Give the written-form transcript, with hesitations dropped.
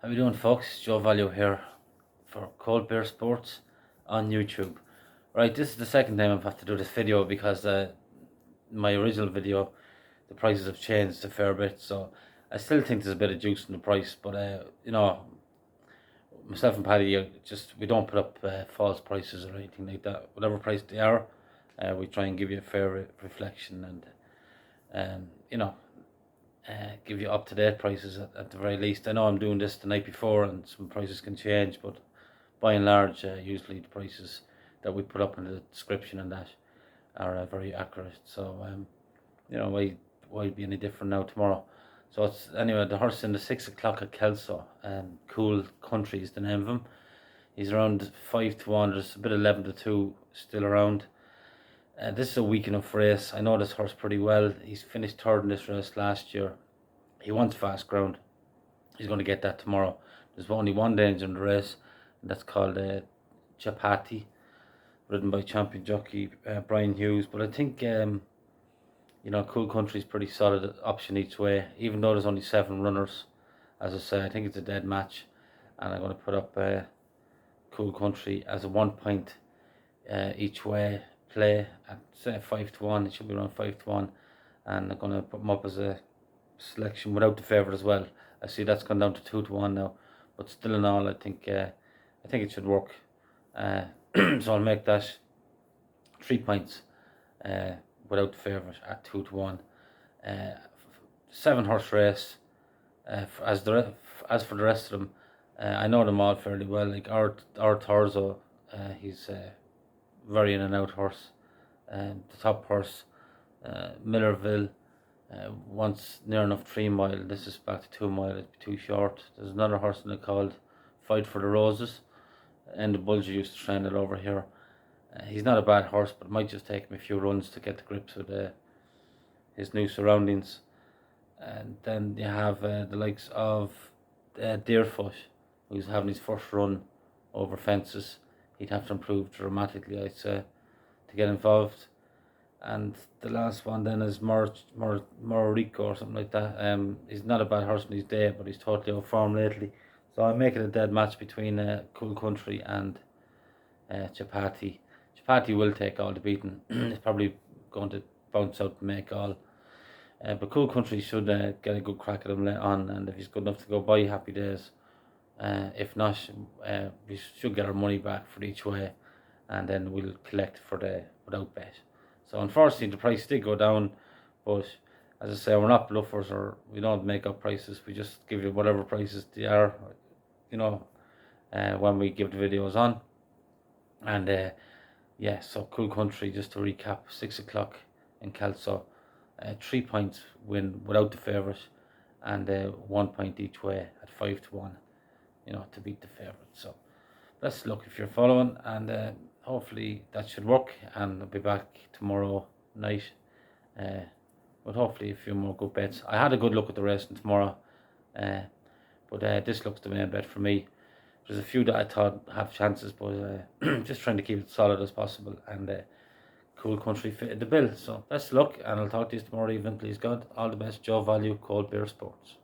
How you doing, folks? Joe Value here for Cold Beer Sports on YouTube. Right, this is the second time I've had to do this video because my original video, the prices have changed a fair bit. So I still think there's a bit of juice in the price, but myself and Paddy, we don't put up false prices or anything like that. Whatever price they are, we try and give you a fair reflection and give you up-to-date prices at the very least. I know I'm doing this the night before and some prices can change, but by and large, usually the prices that we put up in the description and that are very accurate. So, why be any different now tomorrow? So it's anyway, the horse in the 6 o'clock at Kelso, Cool Country is the name of him. He's around 5-1, there's a bit of 11-2 still around. This is a weak enough race. I know this horse pretty well. He's finished third in this race last year. He wants fast ground. He's going to get that tomorrow. There's only one danger in the race, and that's called Chapati, ridden by champion jockey Brian Hughes. But I think Cool Country is pretty solid option each way. Even though there's only 7 runners, as I say, I think it's a dead match, and I'm going to put up Cool Country as a 1 point each way play at say 5-1. It should be around 5-1, and I'm going to put them up as a selection without the favourite as well. I see that's gone down to 2-1 now, but still in all, I think it should work. So I'll make that 3 points without the favourite at 2-1. 7-horse race. As for the rest of them, I know them all fairly well. Like our Torzo, he's very in and out horse. The top horse, Millerville, wants near enough 3 mile. This is back to 2 mile. It'd be too short. There's another horse in it called Fight for the Roses, and the Bulger used to train it over here. He's not a bad horse, but it might just take him a few runs to get to grips with his new surroundings. And then you have the likes of Deerfoot, who's having his first run over fences. He'd have to improve dramatically, I'd say, to get involved. And the last one then is Morrico or something like that. He's not a bad horse in his day, but he's totally out of form lately. So I'm making a dead match between Cool Country and Chapati. Chapati will take all the beating. He's probably going to bounce out and make all. But Cool Country should get a good crack at him later on, and if he's good enough to go by, happy days. If not, we should get our money back for each way, and then we'll collect for the without bet. So unfortunately, the price did go down, but as I say, we're not bluffers or we don't make up prices. We just give you whatever prices they are, when we give the videos on. And so Cool Country, just to recap, 6 o'clock in Kelso, 3 points win without the favourite, and 1 point each way at 5-1, to beat the favourite. So best luck if you're following, and hopefully that should work, and I'll be back tomorrow night with hopefully a few more good bets. I had a good look at the racing tomorrow, but this looks the main bet for me. There's a few that I thought have chances, but just trying to keep it solid as possible, and Cool Country fitted the bill. So best luck, and I'll talk to you tomorrow evening, please God. All the best. Joe Value, Cold Beer Sports.